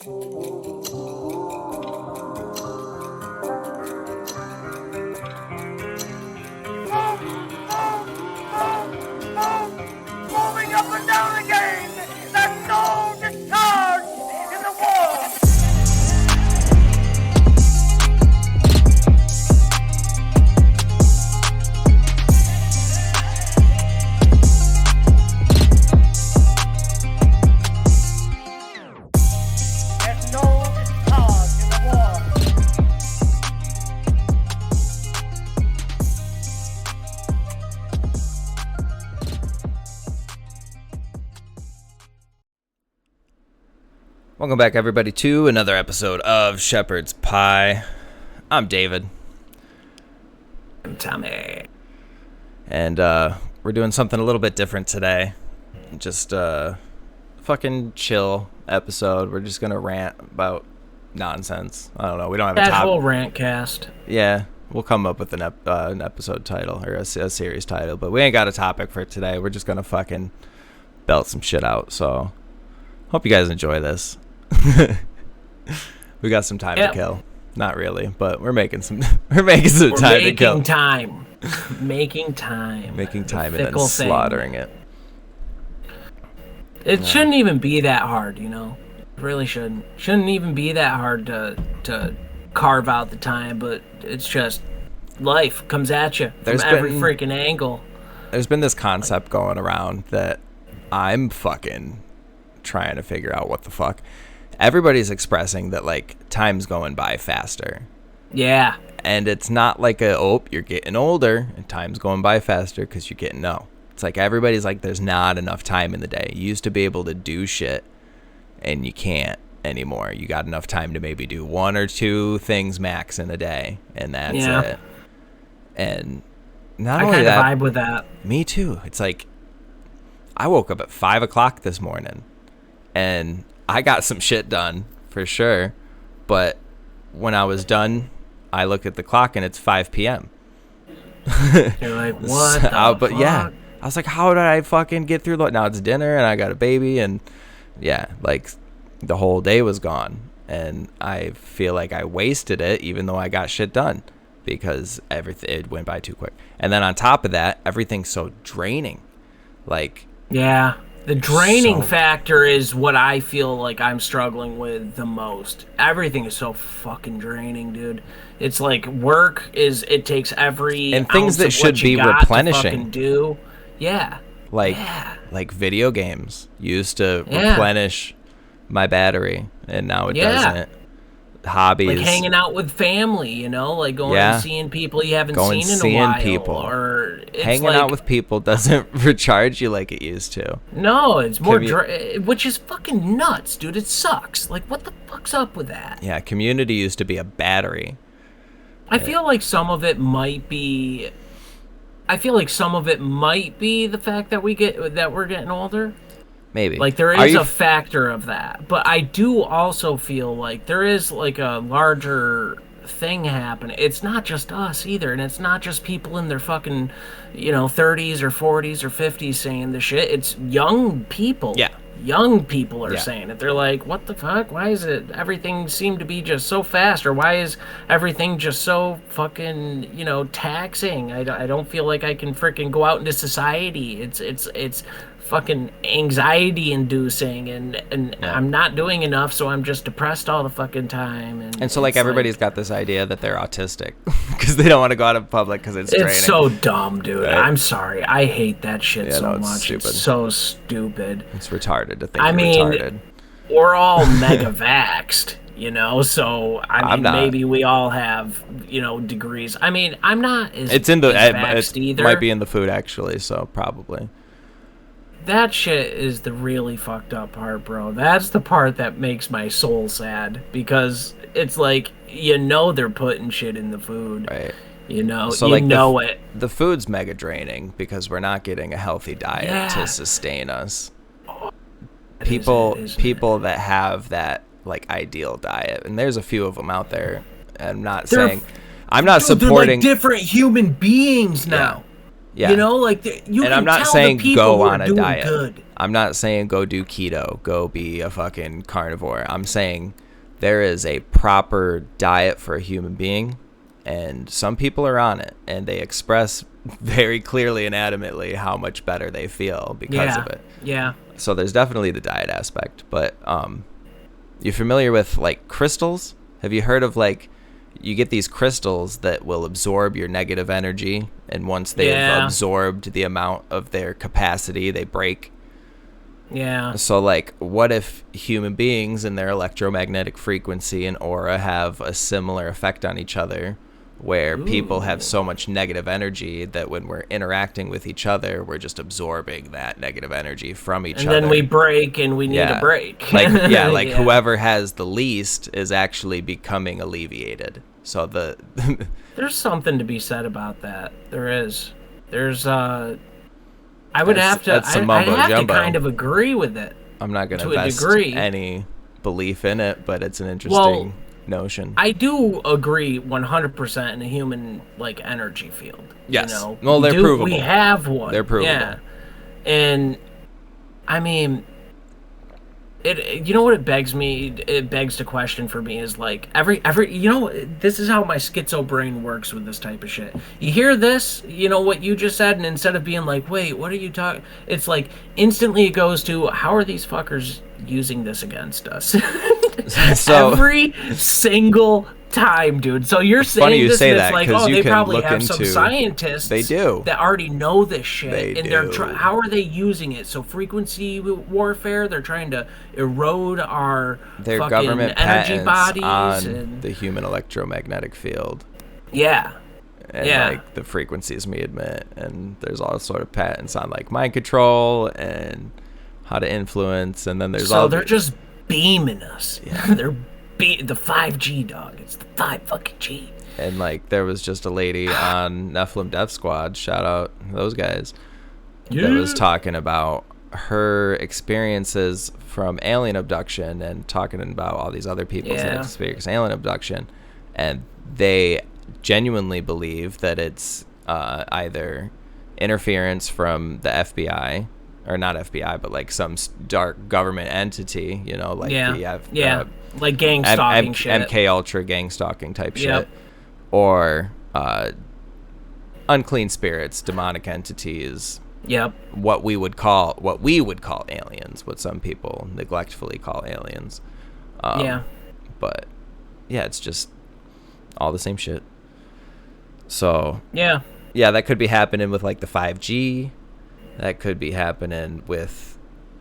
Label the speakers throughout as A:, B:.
A: Moving up and down again, there's no discharge in the war. There's no discharge in the war.
B: Welcome back, everybody, to another episode of Shepherd's Pie. I'm David.
C: I'm Tommy.
B: And we're doing something a little bit different today. Just a fucking chill episode. We're just going to rant about nonsense. I don't know. We don't have a
C: Casual
B: topic.
C: Rant Cast.
B: Yeah, we'll come up with an episode title or a series title. But we ain't got a topic for today. We're just going to fucking belt some shit out. So hope you guys enjoy this. We got some time to kill. Not really, but we're making some time to kill.
C: Making time. Making time
B: And then slaughtering it.
C: It shouldn't even be that hard, you know? It really shouldn't. Shouldn't even be that hard to carve out the time, but it's just life comes at you from every freaking angle.
B: There's been this concept going around that I'm fucking trying to figure out what the fuck. Everybody's expressing that, like, time's going by faster.
C: Yeah.
B: And it's not like you're getting older and time's going by faster because you're getting It's like everybody's like, there's not enough time in the day. You used to be able to do shit and you can't anymore. You got enough time to maybe do one or two things max in a day, and that's it. And not only that, I
C: kind of vibe with that.
B: Me too. It's like I woke up at 5 o'clock this morning and I got some shit done for sure, but when I was done, I looked at the clock and it's 5 p.m.
C: You're like, what the fuck?
B: Yeah, I was like, how did I fucking get through? Now it's dinner and I got a baby, and yeah, like the whole day was gone, and I feel like I wasted it, even though I got shit done, because it went by too quick. And then on top of that, everything's so draining. Like,
C: yeah. The draining factor is what I feel like I'm struggling with the most. Everything is so fucking draining, dude. It's like it takes every
B: and things that should be replenishing.
C: Do. Yeah.
B: Like video games used to replenish my battery, and now it doesn't. Hobbies,
C: like hanging out with family, you know, like going and seeing people you haven't seen in a while. Or
B: hanging out with people doesn't recharge you like it used to.
C: No, it's more which is fucking nuts, dude. It sucks. Like, what the fuck's up with that?
B: Yeah, community used to be a battery.
C: I feel like some of it might be the fact that we're getting older.
B: Maybe.
C: Like, there is a factor of that. But I do also feel like there is, like, a larger thing happening. It's not just us, either. And it's not just people in their fucking, 30s or 40s or 50s saying this shit. It's young people. Yeah. Young people are saying it. They're like, what the fuck? Why is it everything seem to be just so fast? Or why is everything just so fucking, taxing? I don't feel like I can freaking go out into society. It's fucking anxiety inducing, and I'm not doing enough, so I'm just depressed all the fucking time.
B: And so, like, everybody's got this idea that they're autistic because they don't want to go out in public because it's draining.
C: It's so dumb, dude. Right? I'm sorry. I hate that shit so much.
B: Stupid.
C: It's so stupid.
B: It's retarded to think retarded.
C: We're all mega vaxxed, so maybe we all have, degrees. I mean, I'm not as vaxxed either.
B: It might be in the food, actually, so probably.
C: That shit is the really fucked up part, bro. That's the part that makes my soul sad, because it's like, they're putting shit in the food.
B: Right.
C: So it.
B: The food's mega draining because we're not getting a healthy diet to sustain us. People that have that, like, ideal diet, and there's a few of them out there. I'm not supporting.
C: They're like different human beings now.
B: Yeah.
C: You can
B: I'm not
C: tell
B: saying
C: the people
B: go
C: who
B: on
C: are
B: a
C: doing
B: diet.
C: Good.
B: I'm not saying go do keto, go be a fucking carnivore. I'm saying there is a proper diet for a human being, and some people are on it, and they express very clearly and adamantly how much better they feel because of it.
C: Yeah.
B: So there's definitely the diet aspect, but you familiar with like crystals? Have you heard of like you get these crystals that will absorb your negative energy, and once they've absorbed the amount of their capacity, they break?
C: Yeah.
B: So like what if human beings and their electromagnetic frequency and aura have a similar effect on each other, where people have so much negative energy that when we're interacting with each other, we're just absorbing that negative energy from each other.
C: And then we break and we need a break.
B: Like whoever has the least is actually becoming alleviated. So
C: there's something to be said about that. There is. There's I would have to I have to kind of agree with it.
B: I'm not going to invest any belief in it, but it's an interesting notion.
C: I do agree 100% in the human like energy field.
B: Yes.
C: You know?
B: Well, they're provable.
C: We have one.
B: They're provable.
C: Yeah. And I mean, it. You know what it begs me? It begs the question for me is like every. You know, this is how my schizo brain works with this type of shit. You hear this, you know what you just said, and instead of being like, "Wait, what are you talking?" It's like instantly it goes to, "How are these fuckers using this against us?" So every single time, dude. So you're saying
B: funny you
C: this,
B: say
C: and
B: that,
C: it's like,
B: 'cause
C: oh,
B: you
C: they
B: can
C: probably
B: look
C: have some
B: into-
C: scientists
B: They do.
C: that already know this shit,
B: They
C: and
B: do.
C: they're how are they using it? So frequency warfare. They're trying to erode our
B: Their
C: fucking
B: government
C: energy
B: patents
C: bodies
B: on
C: and
B: the human electromagnetic field.
C: yeah.
B: And
C: Yeah.
B: like the frequencies we emit, and there's all sort of patents on like mind control and how to influence, and then there's
C: So
B: all
C: they're just beaming us. Yeah. They're the 5G dog. It's the 5G.
B: And like there was just a lady on Nephilim Death Squad, shout out those guys, that was talking about her experiences from alien abduction and talking about all these other people's experience alien abduction, and they genuinely believe that it's either interference from the FBI, or not FBI, but like some dark government entity, you know, like
C: like gang stalking shit,
B: MK Ultra gang stalking type shit, or unclean spirits, demonic entities.
C: Yep.
B: What we would call aliens, what some people neglectfully call aliens. But yeah, it's just all the same shit. So yeah, that could be happening with like the 5G. That could be happening with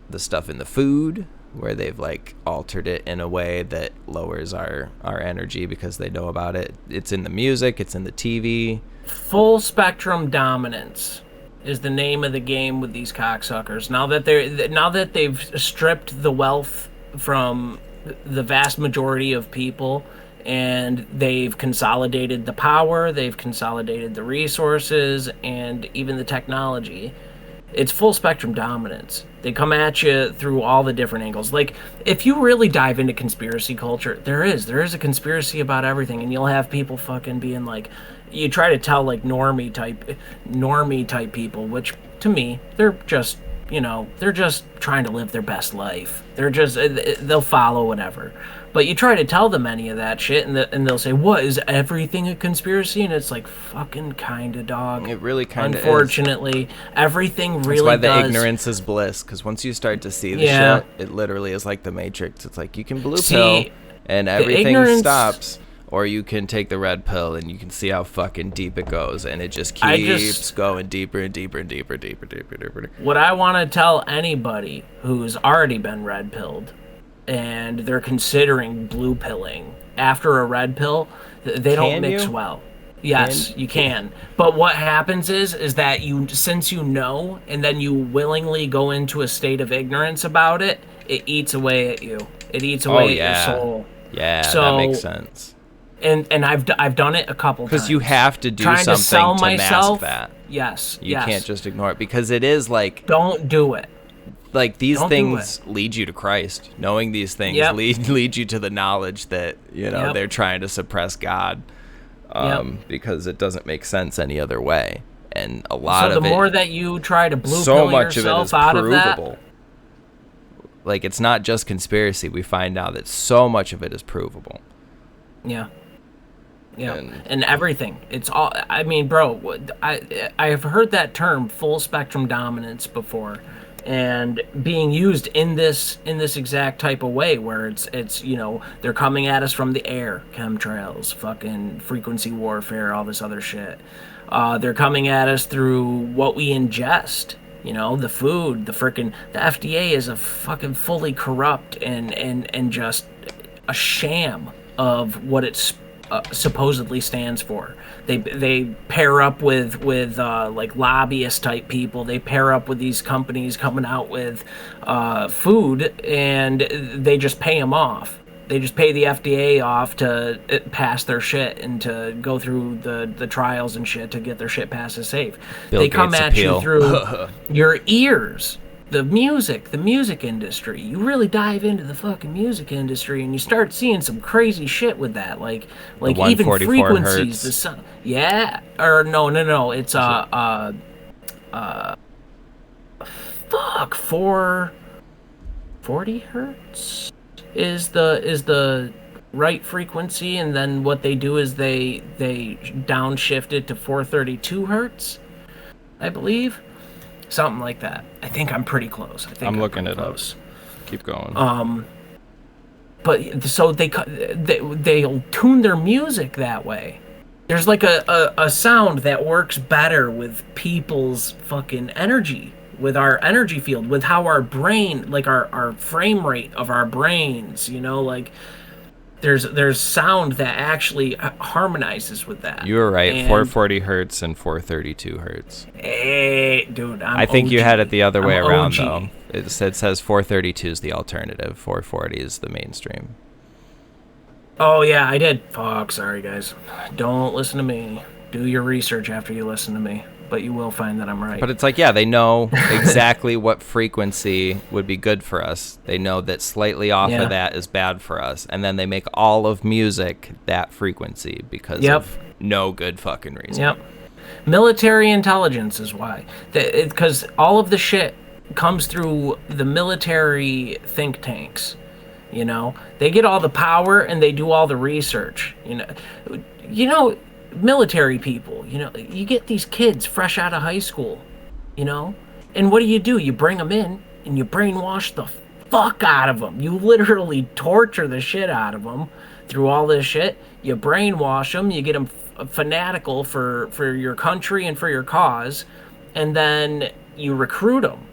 B: the stuff in the food, where they've like altered it in a way that lowers our energy because they know about it. It's in the music, it's in the TV.
C: Full spectrum dominance is the name of the game with these cocksuckers. Now that they've stripped the wealth from the vast majority of people, and they've consolidated the power, they've consolidated the resources, and even the technology. It's full spectrum dominance. They come at you through all the different angles. Like, if you really dive into conspiracy culture, there is a conspiracy about everything, and you'll have people fucking being like, you try to tell like normie type people, which to me, they're just, you know, they're just trying to live their best life. They'll follow whatever. But you try to tell them any of that shit, and they'll say, "What, is everything a conspiracy?" And it's like, fucking kinda, dog.
B: It really kinda is.
C: Unfortunately, everything really
B: That's why
C: does.
B: the ignorance is bliss, because once you start to see the shit, it literally is like the Matrix. It's like you can blue pill, and everything stops. Or you can take the red pill, and you can see how fucking deep it goes, and it just keeps going deeper and deeper and deeper, deeper, deeper, deeper.
C: What I want to tell anybody who's already been red pilled, and they're considering blue pilling after a red pill, they don't mix well. Yes, you can. But what happens is that since you know, and then you willingly go into a state of ignorance about it, it eats away at you. It eats away at your soul.
B: Yeah, that makes sense.
C: And I've done it a couple times.
B: Because you have to do something to mask that.
C: Yes.
B: You can't just ignore it, because it is like...
C: Don't do it.
B: Like, these things lead you to Christ. Knowing these things lead you to the knowledge that, you know, they're trying to suppress God. Because it doesn't make sense any other way. And a lot of it...
C: So the more that you try to blue pill yourself out of that...
B: Like, it's not just conspiracy. We find now that so much of it is provable.
C: Yeah. Yeah, and everything. It's all. I mean, bro, I have heard that term full spectrum dominance before, and being used in this exact type of way where it's they're coming at us from the air, chemtrails, fucking frequency warfare, all this other shit. They're coming at us through what we ingest. The food, the FDA is a fucking fully corrupt and just a sham of what it's supposedly stands for. They pair up with like lobbyist type people. They pair up with these companies coming out with food, and they just pay them off. They just pay the FDA off to pass their shit and to go through the trials and shit to get their shit passed as safe. They come at you through your ears. The music industry. You really dive into the fucking music industry, and you start seeing some crazy shit with that, like even frequencies.
B: Hertz.
C: The sound, yeah, or no. It's 440 hertz is the right frequency, and then what they do is they downshift it to 432 hertz, I believe. Something like that. I think I'm pretty close.
B: I'm looking it up. Keep going.
C: But so they'll tune their music that way. There's like a sound that works better with people's fucking energy, with our energy field, with how our brain, like our frame rate of our brains, like there's sound that actually harmonizes with that.
B: You were right. 440 hertz and 432 hertz.
C: Hey, dude,
B: I think
C: OG.
B: you had it the other way around,
C: OG.
B: though. It says 432 is the alternative. 440 is the mainstream.
C: Oh, yeah, I did. Fuck, sorry, guys. Don't listen to me. Do your research after you listen to me. But you will find that I'm right.
B: But it's like, yeah, they know exactly what frequency would be good for us. They know that slightly off of that is bad for us. And then they make all of music that frequency because of no good fucking reason.
C: Yep. Military intelligence is why. Because all of the shit comes through the military think tanks. They get all the power and they do all the research. Military people, you get these kids fresh out of high school, and what do? You bring them in and you brainwash the fuck out of them. You literally torture the shit out of them through all this shit. You brainwash them, you get them fanatical for your country and for your cause, and then you recruit them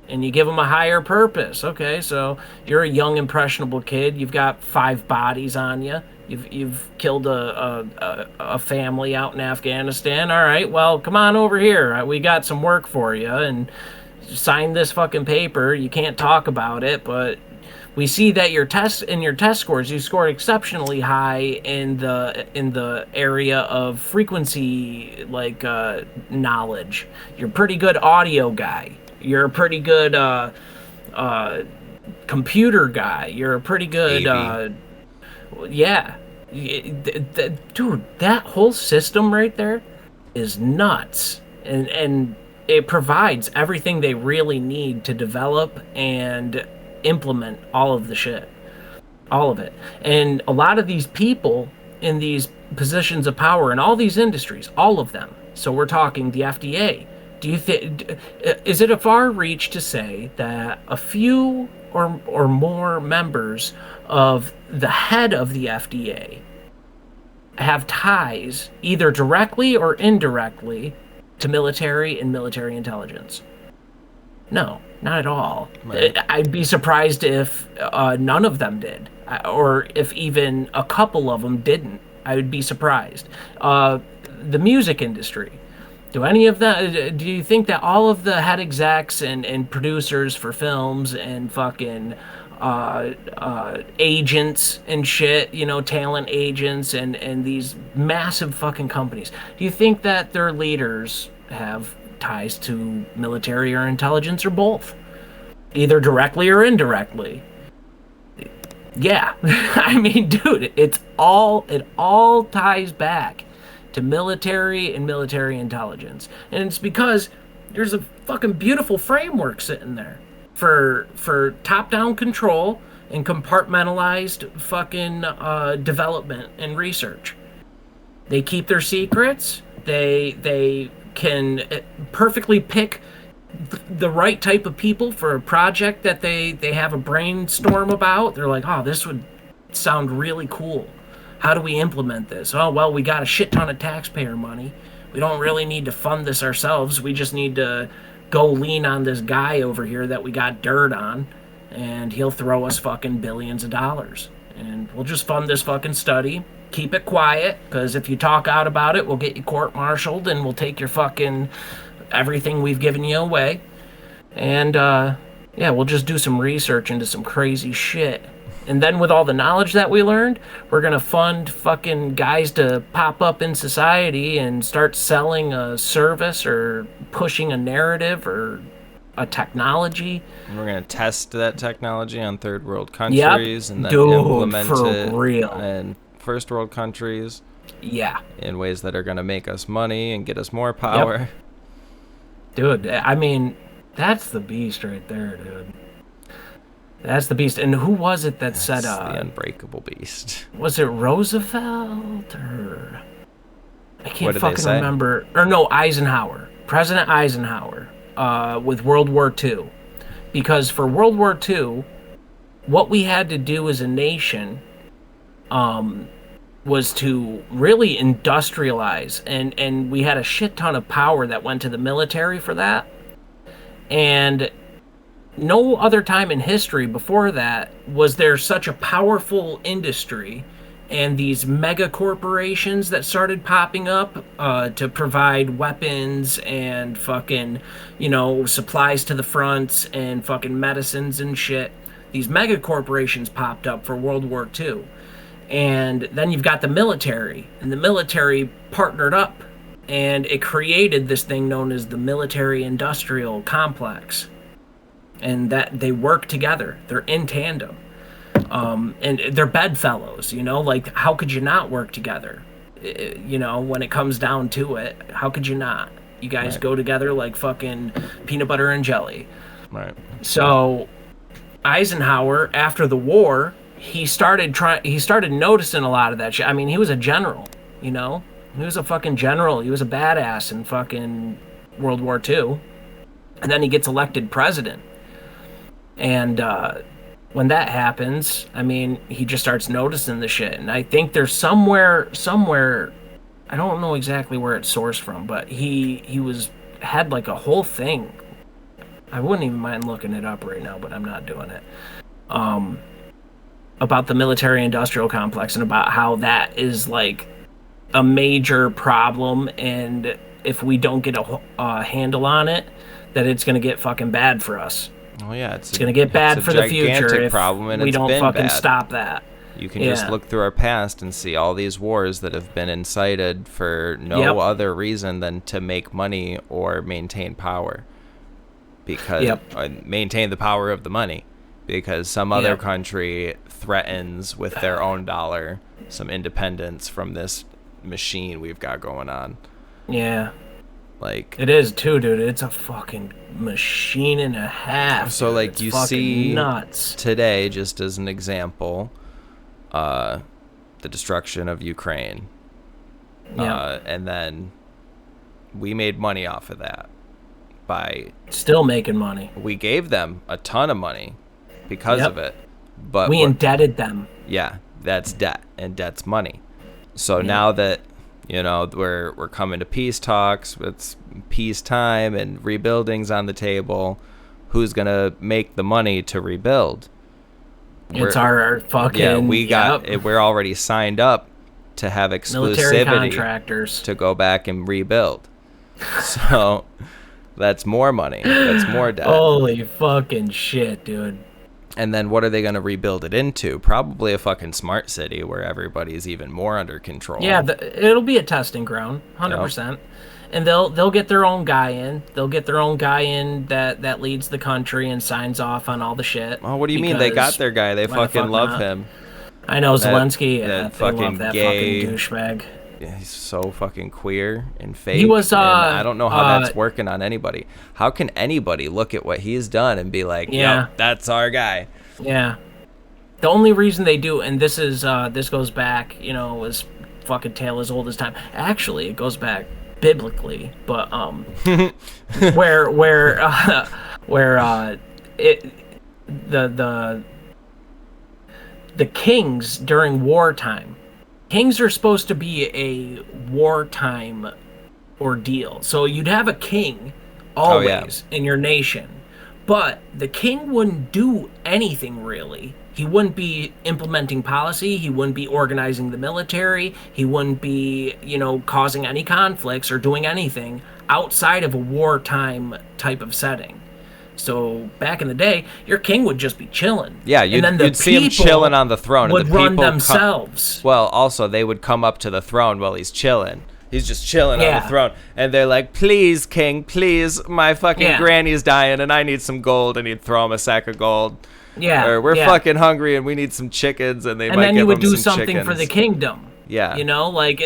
C: and you give them a higher purpose. Okay, so you're a young impressionable kid, you've got 5 bodies on you. You've killed a family out in Afghanistan. All right, well, come on over here. We got some work for you, and sign this fucking paper. You can't talk about it, but we see that your test scores, you scored exceptionally high in the area of frequency knowledge. You're a pretty good audio guy. You're a pretty good computer guy. You're a pretty good. Yeah, dude, that whole system right there is nuts, and it provides everything they really need to develop and implement all of the shit, all of it. And a lot of these people in these positions of power in all these industries, all of them. So we're talking the FDA. Do you think, is it a far reach to say that a few or more members of the head of the FDA have ties, either directly or indirectly, to military and military intelligence? No, not at all.
B: Right.
C: I'd be surprised if none of them did, or if even a couple of them didn't. I would be surprised. The music industry. Do any of that? Do you think that all of the head execs and producers for films and fucking agents and shit, talent agents and these massive fucking companies, do you think that their leaders have ties to military or intelligence, or both, either directly or indirectly? Yeah. I mean, dude, it all ties back to military and military intelligence. And it's because there's a fucking beautiful framework sitting there for top-down control and compartmentalized fucking development and research. They keep their secrets. They can perfectly pick the right type of people for a project that they have a brainstorm about. They're like, oh, this would sound really cool. How do we implement this? Oh, well, we got a shit ton of taxpayer money. We don't really need to fund this ourselves. We just need to go lean on this guy over here that we got dirt on, and he'll throw us fucking billions of dollars. And we'll just fund this fucking study. Keep it quiet, because if you talk out about it, we'll get you court-martialed, and we'll take your fucking everything we've given you away. And, yeah, we'll just do some research into some crazy shit. And then with all the knowledge that we learned, we're going to fund fucking guys to pop up in society and start selling a service or pushing a narrative or a technology.
B: And we're going to test that technology on third world countries and then
C: Dude,
B: implement
C: for
B: it
C: real.
B: in first world countries.
C: Yeah.
B: In ways that are going to make us money and get us more power.
C: Yep. Dude, I mean, that's the beast right there, dude. That's the beast. And who was it that said...
B: the unbreakable beast.
C: Was it Roosevelt or... I can't fucking
B: say?
C: remember. Or no, Eisenhower. President Eisenhower with World War II. Because for World War II, what we had to do as a nation was to really industrialize. And we had a shit ton of power that went to the military for that. And... no other time in history before that was there such a powerful industry and these mega corporations that started popping up to provide weapons and fucking, supplies to the fronts and fucking medicines and shit. These mega corporations popped up for World War II. And then you've got the military, and the military partnered up, and it created this thing known as the military-industrial complex. And that they work together. They're in tandem. And they're bedfellows, like, how could you not work together? When it comes down to it, how could you not? You guys go together like fucking peanut butter and jelly.
B: Right.
C: So Eisenhower, after the war, he started noticing a lot of that shit. I mean, he was a general, He was a fucking general. He was a badass in fucking World War II. And then he gets elected president. And when that happens, I mean, he just starts noticing the shit. And I think there's somewhere, I don't know exactly where it's sourced from, but he had like a whole thing. I wouldn't even mind looking it up right now, but I'm not doing it. About the military-industrial complex and about how that is like a major problem, and if we don't get a handle on it, that it's going to get fucking bad for us.
B: Oh yeah,
C: it's going to get bad for the future if
B: problem, and
C: we don't fucking
B: bad.
C: stop that.
B: You can just look through our past and see all these wars that have been incited for no other reason than to make money or maintain power. Because maintain the power of the money. Because some other country threatens with their own dollar some independence from this machine we've got going on. Yeah. Like,
C: it is too, dude. It's a fucking machine and a half.
B: So, like,
C: it's
B: you see
C: nuts.
B: Today, just as an example, the destruction of Ukraine. And then we made money off of that by
C: still making money.
B: We gave them a ton of money because of it, but
C: we indebted them.
B: Yeah, that's debt, and debt's money. So now that we're coming to peace talks, it's peacetime and rebuilding's on the table, who's gonna make the money to rebuild?
C: It's our fucking
B: we're already signed up to have exclusivity,
C: military contractors
B: to go back and rebuild. So that's more money. That's more debt.
C: Holy fucking shit, dude.
B: And then what are they going to rebuild it into? Probably a fucking smart city where everybody's even more under control.
C: Yeah, it'll be a testing ground, 100%. Yep. And they'll get their own guy in. They'll get their own guy in that leads the country and signs off on all the shit.
B: Oh, what do you mean? They got their guy. They fucking love him.
C: I know, Zelensky.
B: That
C: they love that
B: gay,
C: fucking douchebag.
B: he's so fucking queer and fake.
C: He was,
B: and I don't know how that's working on anybody. How can anybody look at what he's done and be like,
C: Yeah.
B: yep, that's our guy?
C: Yeah. The only reason they do, and this is this goes back, as fucking tale as old as time. Actually, it goes back biblically, but where the kings during wartime, kings are supposed to be a wartime ordeal. So you'd have a king always in your nation, but the king wouldn't do anything really. He wouldn't be implementing policy. He wouldn't be organizing the military. He wouldn't be, causing any conflicts or doing anything outside of a wartime type of setting. So back in the day, your king would just be chilling.
B: Yeah, you'd see him chilling on the throne.
C: Would
B: and the
C: run
B: people
C: themselves.
B: Well, also, they would come up to the throne while he's chilling. He's just chilling on the throne. And they're like, please, king, please, my fucking granny's dying and I need some gold. And he'd throw him a sack of gold.
C: Yeah.
B: Or we're fucking hungry and we need some chickens. And they might give him some chickens.
C: And then you would do something for the kingdom.
B: Yeah.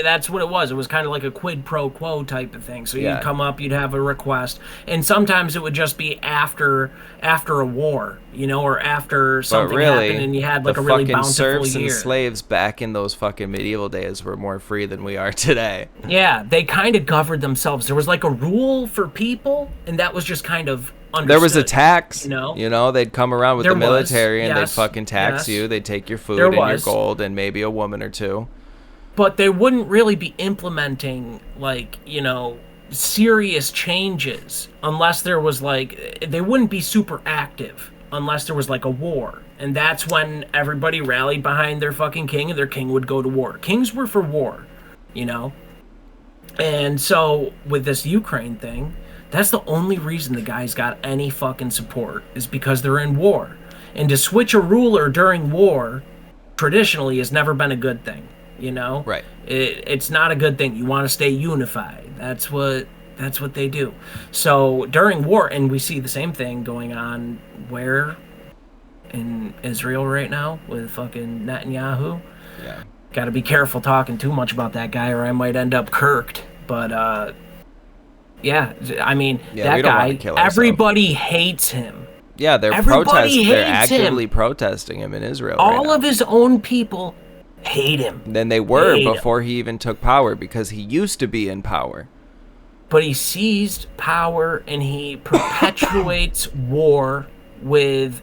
C: That's what it was. It was kind of like a quid pro quo type of thing. So you'd come up, you'd have a request. And sometimes it would just be after a war, or after something happened and you had like a really bountiful
B: serfs
C: year.
B: And slaves back in those fucking medieval days were more free than we are today.
C: Yeah, they kind of governed themselves. There was like a rule for people, and that was just kind of understood.
B: There was a tax, they'd come around with the military and they'd fucking tax you. They'd take your food and your gold and maybe a woman or two.
C: But they wouldn't really be implementing, serious changes unless there was, they wouldn't be super active unless there was, a war. And that's when everybody rallied behind their fucking king and their king would go to war. Kings were for war, And so, with this Ukraine thing, that's the only reason the guy's got any fucking support is because they're in war. And to switch a ruler during war, traditionally, has never been a good thing.
B: Right.
C: It's not a good thing. You want to stay unified. That's what they do. So during war, and we see the same thing going on where in Israel right now with fucking Netanyahu.
B: Yeah.
C: Got to be careful talking too much about that guy, or I might end up kirked. But that guy. Everybody hates him.
B: Yeah, they're protesting. They're actively protesting him in Israel.
C: All of his own people hate him.
B: Than they were before he even took power, because he used to be in power.
C: But he seized power and he perpetuates war with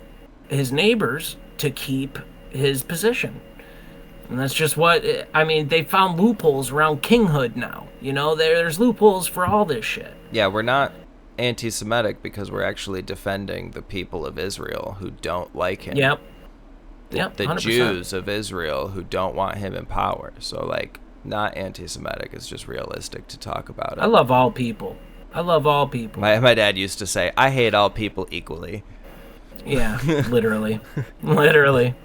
C: his neighbors to keep his position. And that's just they found loopholes around kinghood now. There's loopholes for all this shit.
B: Yeah, we're not anti-Semitic because we're actually defending the people of Israel who don't like him.
C: Yep.
B: The
C: 100%. Jews
B: of Israel who don't want him in power. So, not anti-Semitic. It's just realistic to talk about it.
C: I love all people.
B: My dad used to say, I hate all people equally.
C: Yeah, literally. Literally.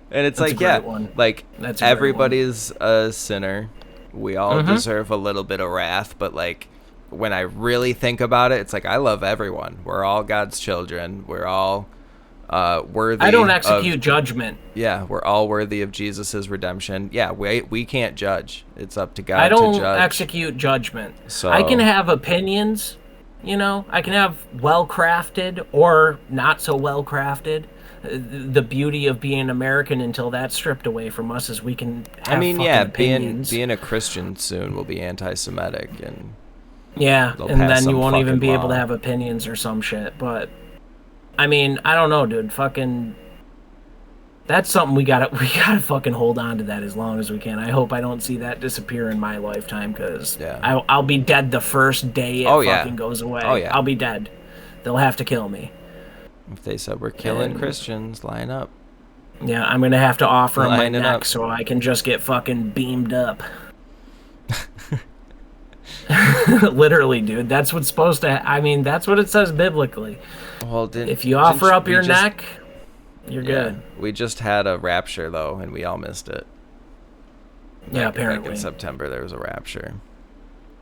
B: And it's
C: That's That's
B: everybody's a sinner. We all deserve a little bit of wrath. But, when I really think about it, it's I love everyone. We're all God's children. We're all... worthy.
C: I don't execute judgment.
B: Yeah, we're all worthy of Jesus's redemption. Yeah, we can't judge. It's up to God to judge.
C: I don't execute judgment.
B: So
C: I can have opinions, I can have well-crafted or not so well-crafted. The beauty of being American until that's stripped away from us is we can have opinions.
B: being a Christian soon will be anti-Semitic and
C: and then you won't even be able to have opinions or some shit, but I don't know, dude. Fucking, that's something we gotta fucking hold on to that as long as we can. I hope I don't see that disappear in my lifetime, because I'll be dead the first day it fucking goes away.
B: Oh yeah,
C: I'll be dead. They'll have to kill me.
B: If they said we're killing Christians, line up.
C: Yeah, I'm gonna have to offer them my neck so I can just get fucking beamed up. Literally, dude. That's what's supposed to. That's what it says biblically.
B: Well,
C: if you offer up your neck, you're good.
B: We just had a rapture though, and we all missed it.
C: Yeah, apparently.
B: Back in September, there was a rapture.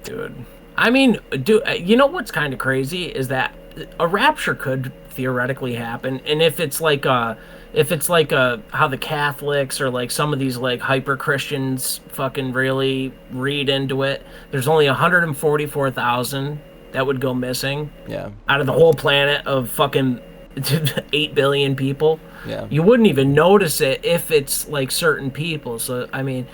C: Dude, you know what's kind of crazy is that a rapture could theoretically happen, and if it's like how the Catholics or like some of these like hyper Christians fucking really read into it, there's only 144,000 that would go missing.
B: Yeah.
C: Out of the whole planet of fucking 8 billion people.
B: Yeah.
C: You wouldn't even notice it if it's like certain people. So I mean,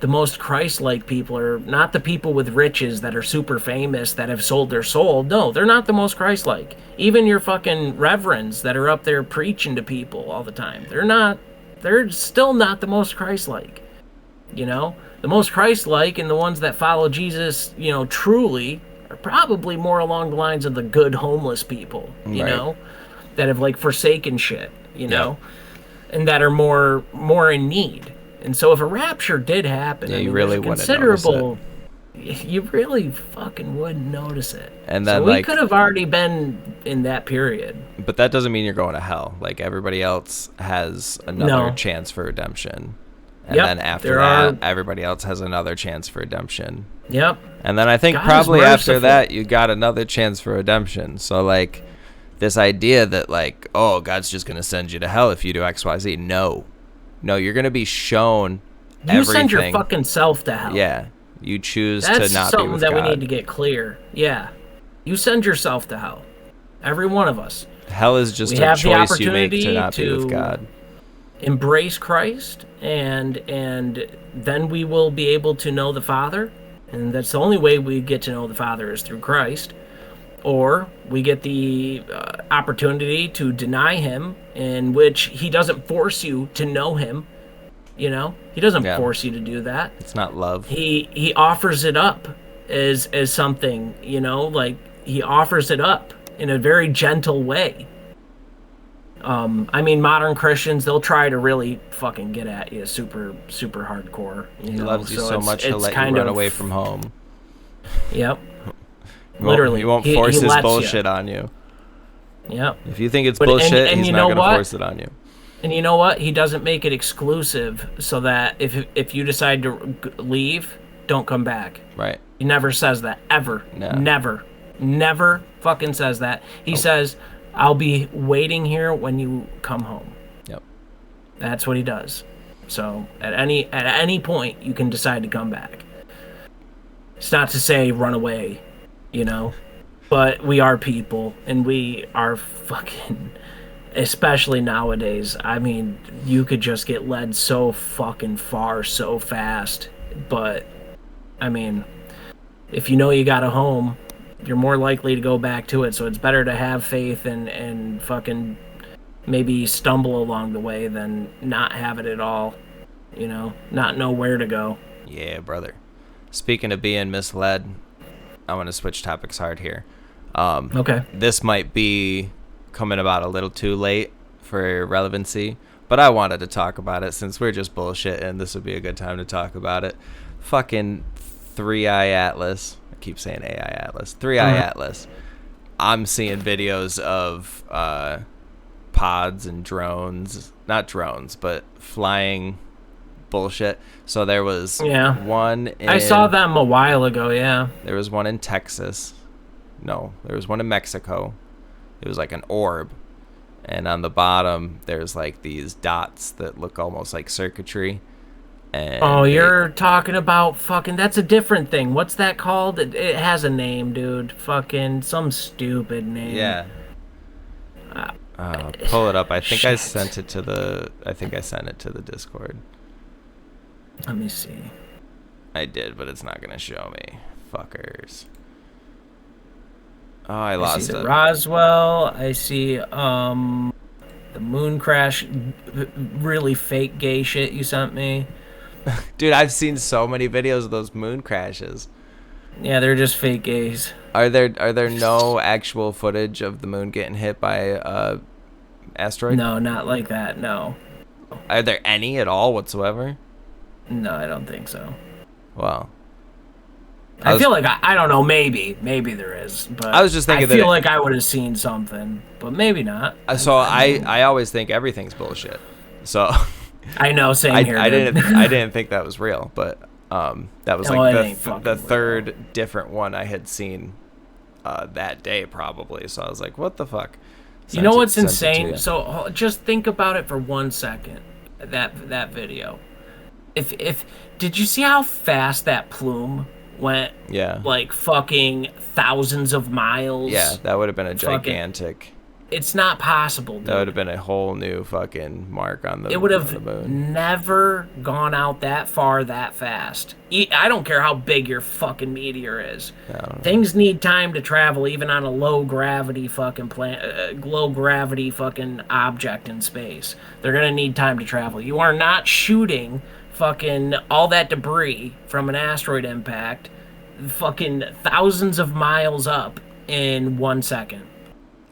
C: the most Christ-like people are not the people with riches that are super famous that have sold their soul. No, they're not the most Christ-like. Even your fucking reverends that are up there preaching to people all the time, they're still not the most Christ-like. You know, the most Christ-like and the ones that follow Jesus, you know, truly are probably more along the lines of the good homeless people, you
B: Right.
C: know, that have like forsaken shit, you know, and that are more in need. And so if a rapture did happen,
B: Yeah,
C: I
B: you
C: mean,
B: really
C: there's a
B: wouldn't
C: considerable, you really fucking wouldn't notice it.
B: And then,
C: so we
B: like-
C: could have already been in that period.
B: But that doesn't mean you're going to hell. Like, everybody else has another
C: No.
B: chance for redemption. And
C: Yep,
B: then after
C: there
B: that,
C: are-
B: everybody else has another chance for redemption.
C: Yep.
B: And then I think
C: God is
B: probably after
C: merciful.
B: that, you got another chance for redemption. So, like, this idea that, like, oh, God's just going to send you to hell if you do X, Y, Z. No. No, you're going to be shown
C: You
B: everything.
C: send your fucking self to hell.
B: Yeah. You choose
C: That's
B: to not be
C: something
B: with
C: that
B: God.
C: we need to get clear. Yeah. You send yourself to hell. Every one of us.
B: Hell is just
C: We
B: a
C: have the
B: choice you make to
C: opportunity
B: not be with
C: to
B: God.
C: Embrace Christ, and then we will be able to know the Father, and that's the only way we get to know the Father is through Christ. Or we get the opportunity to deny him, in which he doesn't force you to know him. You know, he doesn't
B: Yeah.
C: force you to do that.
B: It's not love.
C: He offers it up as something, you know, like he offers it up in a very gentle way. I mean, modern Christians, they'll try to really fucking get at you super hardcore.
B: He
C: know?
B: loves you so
C: it's-
B: much he'll
C: it's
B: let you
C: kind
B: run
C: of-
B: away from home.
C: Yep.
B: He won't-
C: Literally.
B: He won't
C: He
B: force his
C: lets ya.
B: bullshit on you.
C: Yep.
B: If you think it's
C: But-
B: bullshit,
C: and
B: he's
C: you
B: not
C: know
B: going to
C: what?
B: force it on you.
C: And you know what? He doesn't make it exclusive so that if you decide to leave, don't come back.
B: Right.
C: He never says that, ever.
B: No.
C: Never fucking says that. He says, I'll be waiting here when you come home.
B: Yep.
C: That's what he does. So at any point, you can decide to come back. It's not to say run away, you know, but we are people, and we are fucking, especially nowadays. I mean, you could just get led so fucking far so fast. But I mean, if you know you got a home, you're more likely to go back to it. So it's better to have faith and fucking maybe stumble along the way than not have it at all, you know, not know where to go.
B: Yeah, brother. Speaking of being misled, I want to switch topics hard here.
C: Okay.
B: This might be coming about a little too late for relevancy, but I wanted to talk about it since we're just bullshitting. This would be a good time to talk about it. Fucking 3i Atlas. I keep saying AI Atlas. 3i Atlas. I'm seeing videos of pods and drones. Not drones, but flying bullshit. So there was one in...
C: I saw them a while ago, yeah.
B: There was one in Texas. No, there was one in Mexico. It was like an orb. And on the bottom, there's like these dots that look almost like circuitry. And
C: You're talking about fucking... That's a different thing. What's that called? It has a name, dude. Fucking some stupid name.
B: Yeah. Pull it up. I think I
C: Shit.
B: sent it to the... I think I sent it to the Discord.
C: Let me see.
B: I did, but it's not going to show me. Fuckers. Oh, I lost
C: I see the
B: it.
C: Roswell. I see the moon crash. Really fake gay shit you sent me.
B: Dude, I've seen so many videos of those moon crashes.
C: Yeah, they're just fake gays.
B: Are there no actual footage of the moon getting hit by asteroid?
C: No, not like that. No.
B: Are there any at all whatsoever?
C: No, I don't think so.
B: Well,
C: I feel like I don't know. Maybe there is, but
B: I was just thinking
C: I
B: that
C: feel like I would have seen something, but maybe not.
B: So I always think everything's bullshit. So
C: I know, same
B: I
C: here.
B: didn't
C: dude.
B: I didn't think that was real, but that was
C: No,
B: like
C: it ain't
B: the
C: fucking
B: third different one I had seen that day probably. So I was like, what the fuck?
C: You know what's
B: Sent it to
C: insane?
B: you.
C: So just think about it for 1 second. That video. If did you see how fast that plume went?
B: Yeah.
C: Like fucking thousands of miles.
B: Yeah, that would have been a
C: Fucking-
B: gigantic.
C: It's not possible, dude.
B: That would have been a whole new fucking mark on the.
C: It would
B: on
C: have
B: the moon.
C: never gone out that far that fast. I don't care how big your fucking meteor is. Things need time to travel, even on a low gravity fucking low gravity fucking object in space. They're gonna need time to travel. You are not shooting fucking all that debris from an asteroid impact, fucking thousands of miles up in 1 second.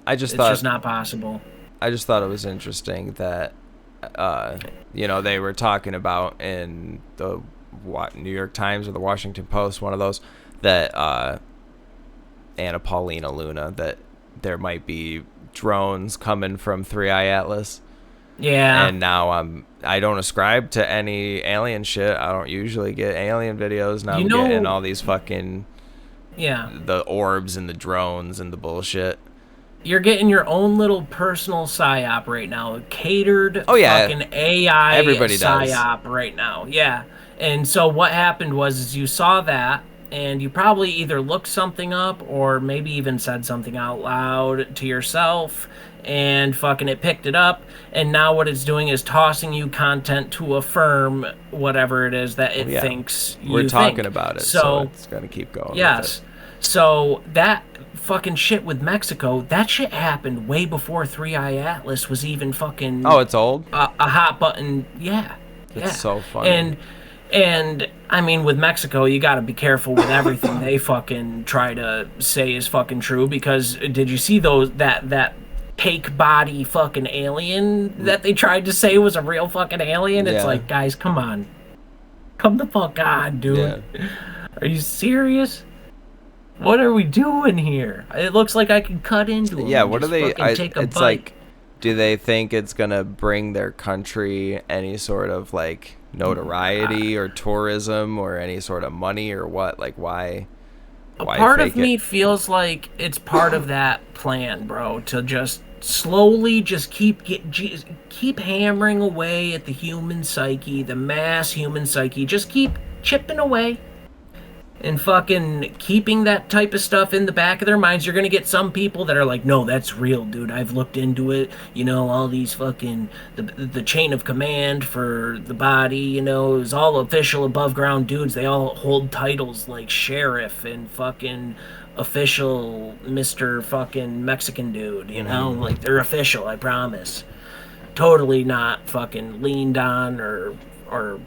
B: I just
C: It's
B: thought
C: just not possible.
B: I just thought it was interesting that, they were talking about in the New York Times or the Washington Post, one of those, that Anna Paulina Luna, that there might be drones coming from 3i Atlas.
C: Yeah.
B: And now I don't ascribe to any alien shit. I don't usually get alien videos. Now I'm getting all these fucking the orbs and the drones and the bullshit.
C: You're getting your own little personal psyop right now, catered fucking AI
B: Everybody
C: psyop right now. Yeah. And so what happened was is you saw that, and you probably either looked something up or maybe even said something out loud to yourself, and fucking it picked it up, and now what it's doing is tossing you content to affirm whatever it is that it thinks you
B: We're talking
C: think.
B: about it, so it's gonna keep going.
C: Yes.
B: With it.
C: So that fucking shit with Mexico, that shit happened way before 3i Atlas was even fucking...
B: Oh, it's old?
C: A hot button. Yeah.
B: It's so funny.
C: And I mean, with Mexico, you got to be careful with everything they fucking try to say is fucking true, because did you see that cake body fucking alien that they tried to say was a real fucking alien? It's like, guys, come on. Come the fuck on, dude. Yeah. Are you serious? What are we doing here? It looks like I can cut into them.
B: Yeah, what are they...
C: take a
B: it's
C: bite.
B: like, do they think it's going to bring their country any sort of, like, notoriety or tourism or any sort of money or what? Like, why
C: part of me feels like it's part of that plan, bro, to just slowly just keep hammering away at the human psyche, the mass human psyche. Just keep chipping away and fucking keeping that type of stuff in the back of their minds. You're gonna get some people that are like, no, that's real, dude. I've looked into it. You know, all these fucking the chain of command for the body. You know, it's all official above ground dudes. They all hold titles like sheriff and fucking official Mr. fucking Mexican dude. You know, like they're official. I promise. Totally not fucking leaned on or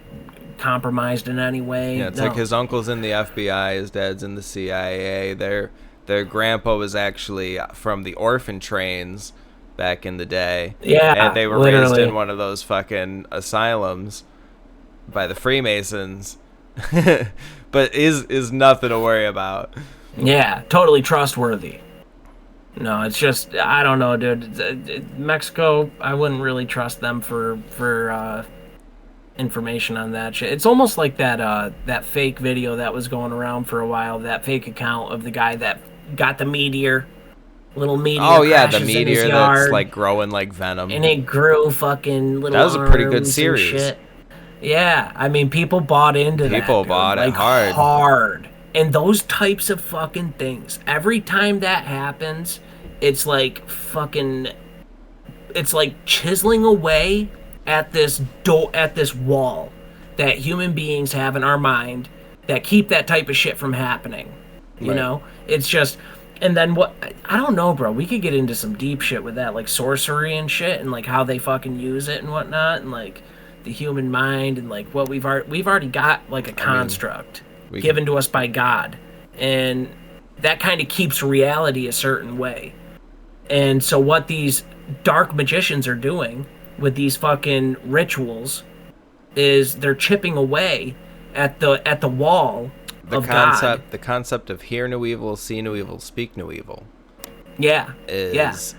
C: compromised in any way.
B: Yeah, it's like his uncle's in the FBI, his dad's in the CIA. Their grandpa was actually from the orphan trains back in the day.
C: Yeah,
B: and they were raised in one of those fucking asylums by the Freemasons. But is nothing to worry about.
C: Yeah, totally trustworthy. No, it's just, I don't know, dude. Mexico, I wouldn't really trust them for information on that shit. It's almost like that fake video that was going around for a while, that fake account of the guy that got the meteor, little meteor.
B: Oh yeah, the
C: crashes in
B: meteor
C: his yard,
B: that's like growing like venom,
C: and it grew fucking little.
B: That was a pretty good
C: arms and
B: series.
C: shit. Yeah, I mean, people bought into that.
B: People bought it
C: like, hard. And those types of fucking things, every time that happens, it's like fucking, it's like chiseling away at this wall that human beings have in our mind that keep that type of shit from happening. You know? It's just, and then what, I don't know, bro. We could get into some deep shit with that, like sorcery and shit, and like how they fucking use it and whatnot, and like the human mind, and like what we've already got, like a construct given to us by God, and that kind of keeps reality a certain way. And so what these dark magicians are doing with these fucking rituals is they're chipping away at the wall of God.
B: The concept of hear no evil, see no evil, speak no evil.
C: Yeah.
B: Is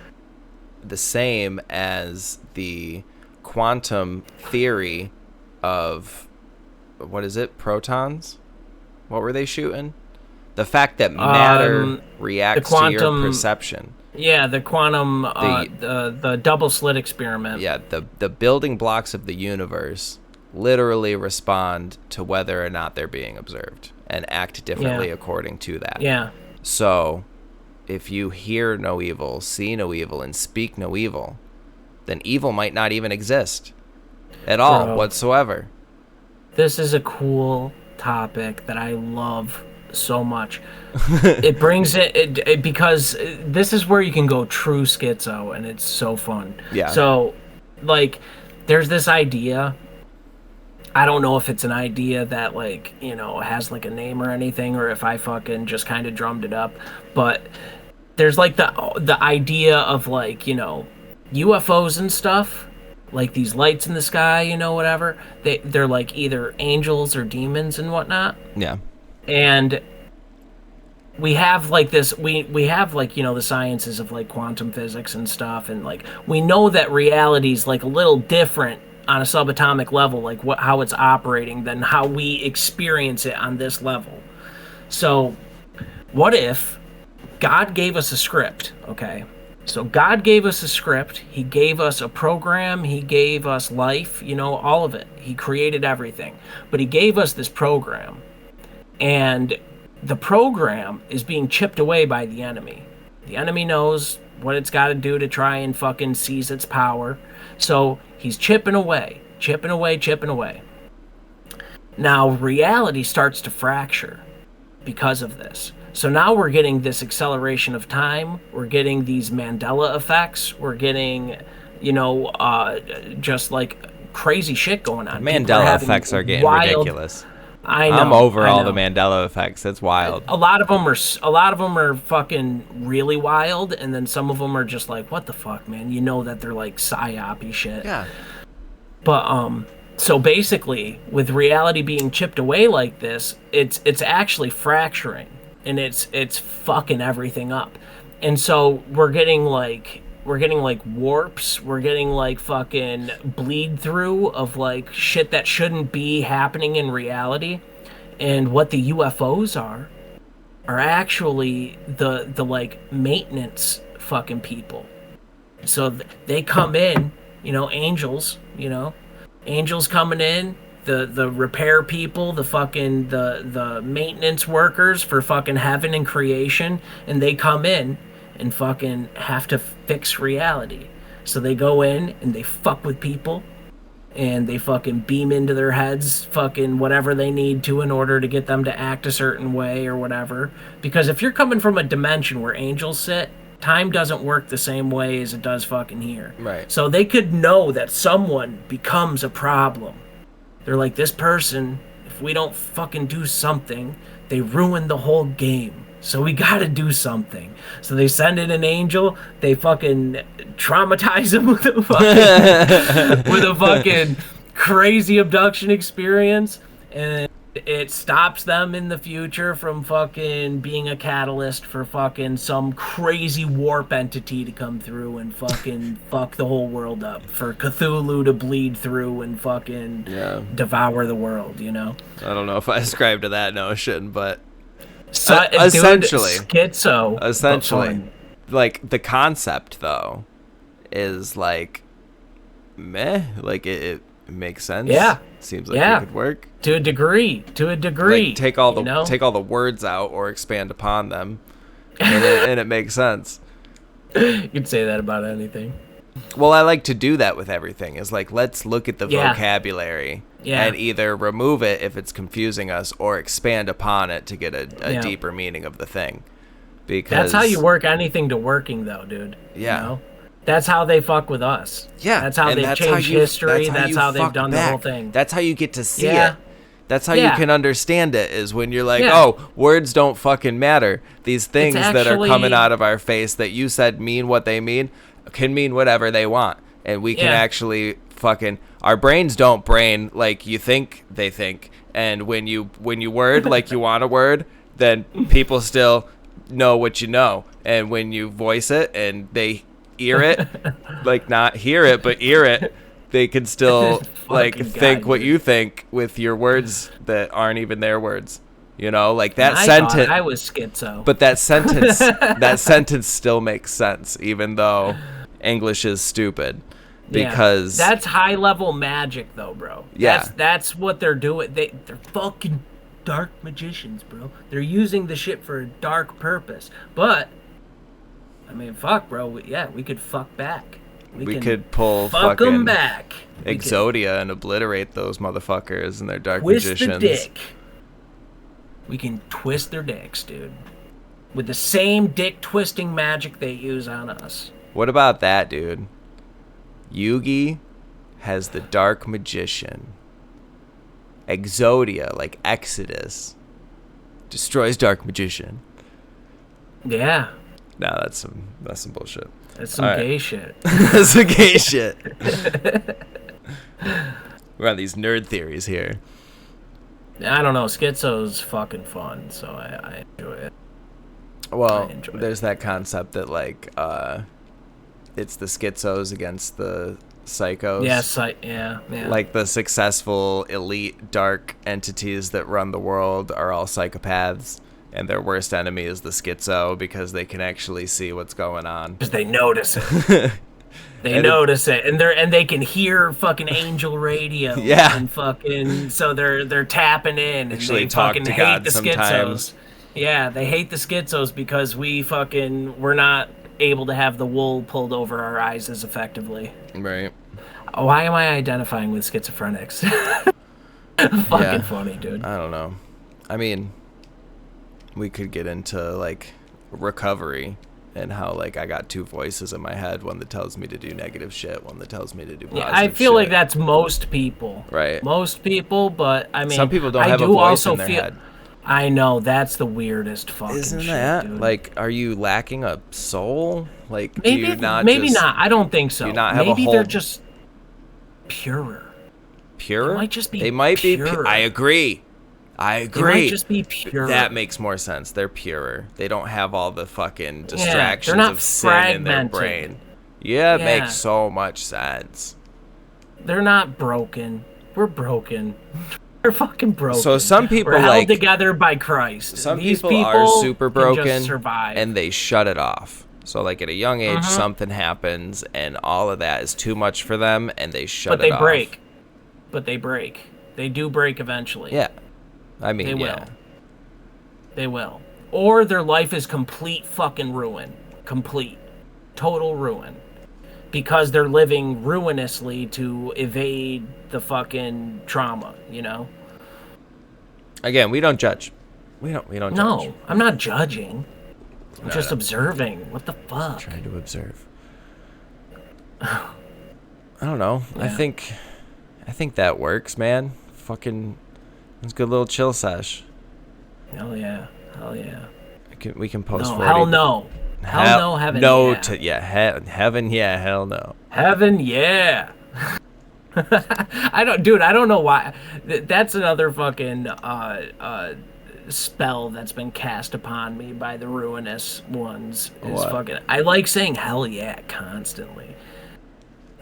B: the same as the quantum theory of, what is it, protons? What were they shooting? The fact that matter
C: The
B: reacts to your
C: quantum
B: perception.
C: Yeah, the quantum, the double slit experiment.
B: Yeah, the building blocks of the universe literally respond to whether or not they're being observed and act differently according to that.
C: Yeah.
B: So, if you hear no evil, see no evil, and speak no evil, then evil might not even exist at all whatsoever.
C: This is a cool topic that I love so much. It brings it because this is where you can go true schizo, and it's so fun.
B: Yeah.
C: So, like, there's this idea. I don't know if it's an idea that, like, you know, has like a name or anything, or if I fucking just kind of drummed it up. But there's like the idea of, like, you know, UFOs and stuff, like these lights in the sky, you know, whatever. They're like either angels or demons and whatnot.
B: Yeah.
C: And we have like this, we have, like, you know, the sciences of like quantum physics and stuff, and like we know that reality's like a little different on a subatomic level, like how it's operating than how we experience it on this level. So what if God gave us a script, okay? So God gave us a script, he gave us a program, he gave us life, you know, all of it. He created everything. But he gave us this program. And the program is being chipped away by the enemy. The enemy knows what it's got to do to try and fucking seize its power. So he's chipping away. Now reality starts to fracture because of this. So now we're getting this acceleration of time. We're getting these Mandela effects. We're getting, you know, just like crazy shit going on.
B: Mandela effects are getting ridiculous.
C: I know.
B: I'm over all the Mandela effects. It's wild.
C: A lot of them are fucking really wild, and then some of them are just like, what the fuck, man? You know that they're like psyop-y shit.
B: Yeah.
C: But so basically, with reality being chipped away like this, it's actually fracturing, and it's fucking everything up. And so we're getting like warps, we're getting like fucking bleed through of like shit that shouldn't be happening in reality. And what the UFOs are actually the like maintenance fucking people. So they come in, you know, angels coming in, the repair people, the fucking the maintenance workers for fucking heaven and creation, and they come in and fucking have to fix reality. So they go in and they fuck with people, and they fucking beam into their heads fucking whatever they need to in order to get them to act a certain way or whatever. Because if you're coming from a dimension where angels sit, time doesn't work the same way as it does fucking here.
B: Right.
C: So they could know that someone becomes a problem. They're like, this person, if we don't fucking do something, they ruin the whole game. So we gotta do something. So they send in an angel, they fucking traumatize him with a fucking crazy abduction experience, and it stops them in the future from fucking being a catalyst for fucking some crazy warp entity to come through and fucking fuck the whole world up, for Cthulhu to bleed through and fucking devour the world, you know?
B: I don't know if I ascribe to that notion, but
C: essentially,
B: like the concept though is like meh, like it makes sense.
C: Yeah,
B: seems like it could work
C: to a degree.
B: Like, take all the words out or expand upon them, and it makes sense.
C: You could say that about anything.
B: Well, I like to do that with everything. Is like, let's look at the vocabulary and either remove it if it's confusing us, or expand upon it to get a deeper meaning of the thing. Because
C: that's how you work anything to working, though, dude.
B: Yeah.
C: You know? That's how they fuck with us.
B: Yeah.
C: That's how they've changed history. That's how they've done the whole thing.
B: That's how you get to see it. That's how you can understand it, is when you're like, oh, words don't fucking matter. These things that are coming out of our face that you said mean what they mean can mean whatever they want. And we can actually fucking, our brains don't brain like you think they think. And when you word like you want a word, then people still know what you know. And when you voice it and they ear it, like not hear it, but ear it, they can still like think what you think with your words that aren't even their words. You know, like
C: And
B: that
C: I
B: sentence.
C: thought I was schizo.
B: But that sentence still makes sense, even though English is stupid. Because
C: that's high level magic, though, bro.
B: Yeah.
C: That's what they're doing. They're fucking dark magicians, bro. They're using the shit for a dark purpose. But I mean, fuck, bro. We could fuck back.
B: We could pull
C: fuck
B: fucking
C: them back.
B: Exodia and obliterate those motherfuckers and their dark
C: Twist
B: magicians.
C: the dick. We can twist their dicks, dude. With the same dick twisting magic they use on us.
B: What about that, dude? Yugi has the dark magician. Exodia, like Exodus, destroys dark magician.
C: Yeah.
B: No, that's some bullshit.
C: That's some gay shit.
B: That's some gay shit. We're on these nerd theories here.
C: I don't know. Schizo's fucking fun, so I enjoy it.
B: Well, there's that concept that, like, it's the schizos against the psychos.
C: Yeah.
B: Like, the successful, elite, dark entities that run the world are all psychopaths, and their worst enemy is the schizo because they can actually see what's going on.
C: Because they notice it. They notice it, and they can hear fucking angel radio.
B: Yeah.
C: And fucking, so they're tapping in.
B: Actually
C: and they
B: talk
C: fucking
B: to
C: hate
B: God
C: the
B: sometimes.
C: schizos. Yeah, they hate the schizos because we're not able to have the wool pulled over our eyes as effectively.
B: Right.
C: Why am I identifying with schizophrenics? Fucking funny, dude.
B: I don't know. I mean, we could get into, like, recovery and how, like, I got two voices in my head, one that tells me to do negative shit, one that tells me to do positive
C: I feel
B: shit.
C: like that's most people.
B: Right.
C: Most people, but I mean,
B: some people don't have a voice in their head.
C: I know, that's the weirdest fucking
B: Isn't
C: shit,
B: that
C: dude.
B: like, are you lacking a soul? Like,
C: Maybe,
B: do you not
C: maybe
B: just,
C: not. I don't think so.
B: do you not have
C: maybe
B: a whole
C: they're just purer.
B: pure?
C: They might just be
B: They might be.
C: purer.
B: I agree.
C: They might just be pure.
B: That makes more sense. They're purer. They don't have all the fucking
C: they're
B: distractions
C: not
B: of sin in their
C: fragmented.
B: brain. Yeah, it
C: Yeah.
B: makes so much sense.
C: They're not broken. We're broken. We're fucking broken.
B: So some people,
C: We're held
B: like,
C: together by Christ.
B: some
C: These
B: people are super
C: can just
B: broken
C: survive.
B: and they shut it off. So, like, at a young age, something happens and all of that is too much for them and they shut
C: but
B: it
C: they
B: off.
C: break. But they break. They do break eventually.
B: Yeah. I mean,
C: They will.
B: yeah.
C: They will. Or their life is complete fucking ruin. Complete. Total ruin. Because they're living ruinously to evade the fucking trauma, you know?
B: Again, we don't judge. We don't judge.
C: No, I'm not judging. I'm just
B: no.
C: observing. What the fuck?
B: Trying to observe. I don't know.
C: Yeah.
B: I think that works, man. Fucking, it's a good little chill sesh.
C: Hell yeah. Hell yeah.
B: We can post.
C: No,
B: 40.
C: hell no. Hell no, heaven
B: no
C: yeah.
B: Heaven yeah, hell no.
C: Heaven yeah. I don't know why. That's another fucking spell that's been cast upon me by the ruinous ones. Is
B: What?
C: fucking. I like saying hell yeah constantly.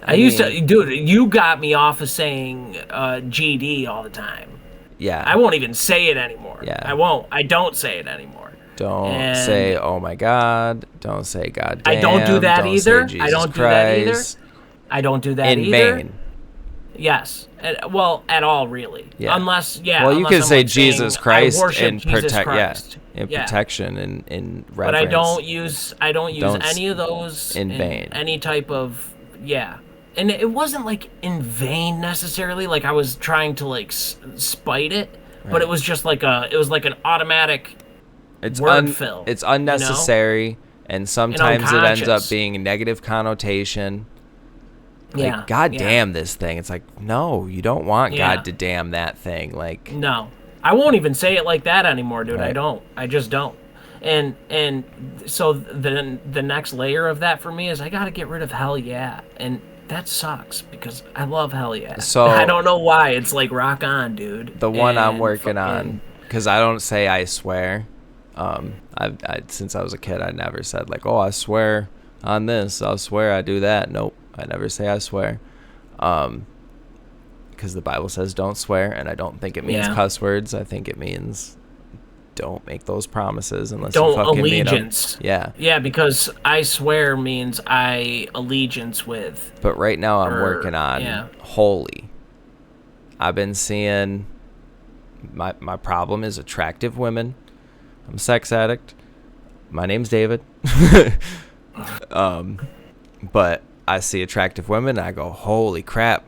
C: I used to, dude. You got me off of saying GD all the time.
B: Yeah.
C: I won't even say it anymore.
B: Yeah.
C: I won't. I don't say it anymore.
B: Don't say oh my god. Don't say god damn.
C: I don't do that
B: don't
C: either.
B: Say Jesus
C: I don't do that either.
B: Christ.
C: I don't do that
B: In
C: either.
B: vain.
C: Yes. Well, at all, really.
B: Yeah.
C: Unless, yeah.
B: Well, you
C: unless
B: can
C: I'm,
B: say
C: like, saying,
B: Jesus Christ
C: I worship
B: and
C: Jesus
B: protect.
C: Christ.
B: Yeah. In
C: Yeah.
B: protection and in reverence.
C: But I don't use
B: Don't
C: any of those
B: in vain.
C: Any type of and it wasn't like in vain necessarily. Like I was trying to like spite it, but it was just like an automatic.
B: It's
C: word fill.
B: It's unnecessary, and sometimes it ends up
C: unconscious.
B: being a negative connotation. Like,
C: Yeah.
B: God
C: yeah.
B: damn this thing. It's like, no, you don't want
C: Yeah.
B: God to damn that thing. Like,
C: No, I won't even say it like that anymore, dude.
B: Right.
C: I don't. I just don't. And so the next layer of that for me is I got to get rid of hell yeah, and that sucks because I love hell yeah.
B: So-
C: I don't know why. It's like rock on, dude.
B: the one I'm
C: And
B: working
C: fucking-
B: on, because I don't say I swear. I since I was a kid, I never said like, oh, I swear on this. I'll swear I do that. Nope, I never say I swear. Because the Bible says don't swear, and I don't think it means
C: Yeah.
B: cuss words. I think it means don't make those promises unless
C: Don't
B: you fucking mean 'em.
C: allegiance.
B: Yeah.
C: Yeah, because I swear means I allegiance with.
B: But right now I'm
C: Or-
B: working on
C: yeah.
B: holy. I've been seeing my problem is attractive women. I'm a sex addict. My name's David. But I see attractive women and I go, holy crap.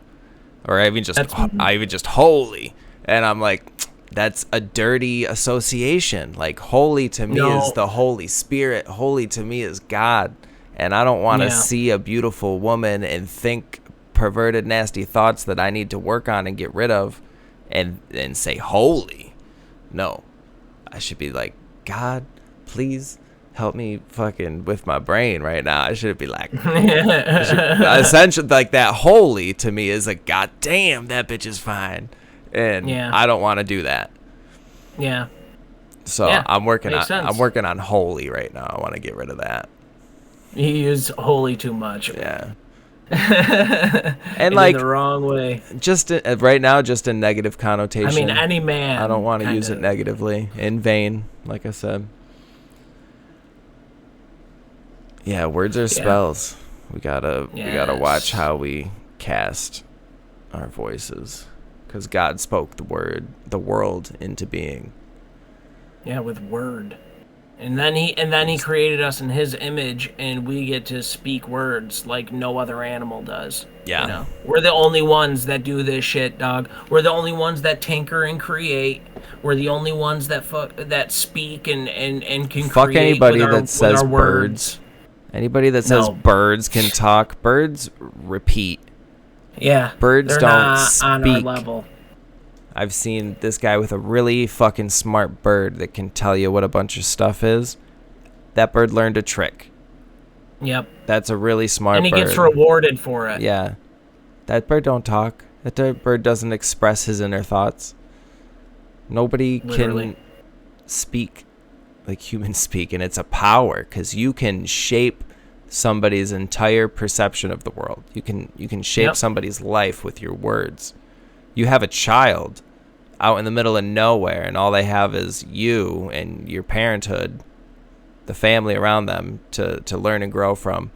B: Or I even just holy. And I'm like, that's a dirty association. Like, holy to me is the Holy Spirit. Holy to me is God. And I don't want to see a beautiful woman and think perverted, nasty thoughts that I need to work on and get rid of and say holy. No. I should be like, God, please help me fucking with my brain right now. I should be like, essentially, like, that holy to me is like, God damn, that bitch is fine. And I don't want to do that.
C: Yeah.
B: So I'm working on holy right now. I want to get rid of that.
C: You use holy too much.
B: Yeah.
C: And
B: like
C: in the wrong way.
B: Just right now, just a negative connotation.
C: I mean, any man.
B: I don't want to use it negatively, in vain, like I said. Yeah, words are spells. We gotta watch how we cast our voices, because God spoke the world into being.
C: Yeah, with word. And then he created us in his image, and we get to speak words like no other animal does.
B: Yeah.
C: You know? We're the only ones that do this shit, dog. We're the only ones that tinker and create. We're the only ones that speak and can
B: fuck
C: create
B: anybody
C: with our,
B: that says
C: with our
B: birds. Anybody that says birds can talk. Birds repeat.
C: Yeah.
B: Birds
C: they're
B: don't
C: not
B: speak.
C: on our level.
B: I've seen this guy with a really fucking smart bird that can tell you what a bunch of stuff is. That bird learned a trick.
C: Yep.
B: That's a really smart bird.
C: And he gets rewarded for it.
B: Yeah. That bird don't talk. That bird doesn't express his inner thoughts. Nobody can speak like humans speak, and it's a power, because you can shape somebody's entire perception of the world. You can shape somebody's life with your words. You have a child out in the middle of nowhere, and all they have is you and your parenthood, the family around them to learn and grow from.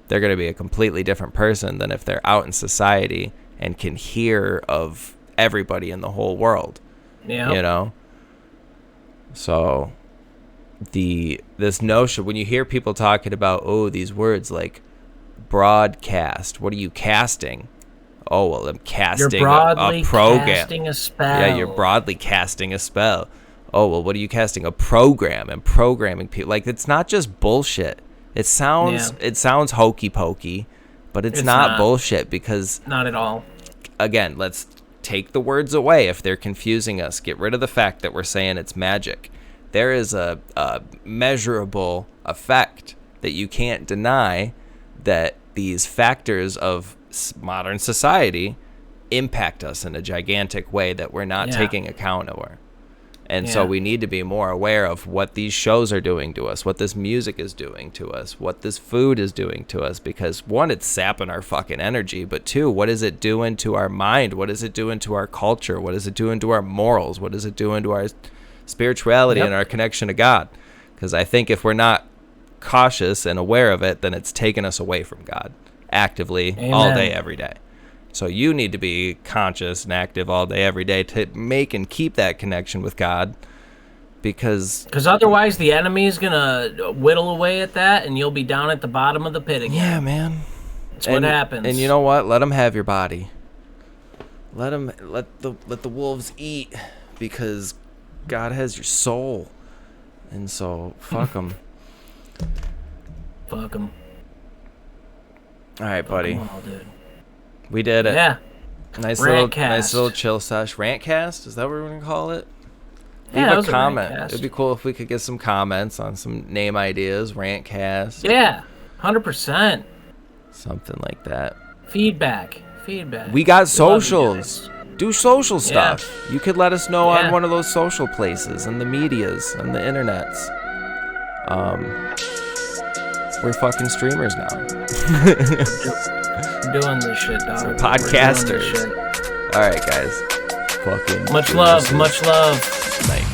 B: They're going to be a completely different person than if they're out in society and can hear of everybody in the whole world.
C: Yeah.
B: You know? So this notion, when you hear people talking about, these words like broadcast, what are you casting? Oh, well, I'm casting a program.
C: Casting a spell.
B: Yeah, you're broadly casting a spell. Oh, well, what are you casting? A program and programming people. Like, it's not just bullshit. It sounds hokey pokey, but it's not bullshit, because
C: not at all.
B: Again, let's take the words away if they're confusing us. Get rid of the fact that we're saying it's magic. There is a measurable effect that you can't deny, that these factors of modern society impact us in a gigantic way that we're not taking account of. And so we need to be more aware of what these shows are doing to us, what this music is doing to us, what this food is doing to us, because one, it's sapping our fucking energy, but two, what is it doing to our mind? What is it doing to our culture? What is it doing to our morals? What is it doing to our spirituality and our connection to God? Because I think if we're not cautious and aware of it, then it's taking us away from God actively all day, every day. So you need to be conscious and active all day, every day to make and keep that connection with God, because
C: otherwise the enemy is gonna whittle away at that, and you'll be down at the bottom of the pit again.
B: Yeah, man.
C: That's what happens.
B: And you know what? Let them have your body. Let the wolves eat, because God has your soul, and so fuck them.
C: Fuck them.
B: All right, buddy.
C: All, dude.
B: We did it.
C: Yeah.
B: Nice little chill sesh. Rant Cast? Is that what we're gonna call it?
C: Yeah,
B: Leave a comment. It'd be cool if we could get some comments on some name ideas. Rant Cast.
C: Yeah, 100%.
B: Something like that.
C: Feedback.
B: We got socials. Do social stuff. Yeah. You could let us know on one of those social places, and the medias, and the internets. We're fucking streamers now.
C: We're doing this shit, dog.
B: We're podcasters. All right, guys. Fucking
C: much love.
B: Night.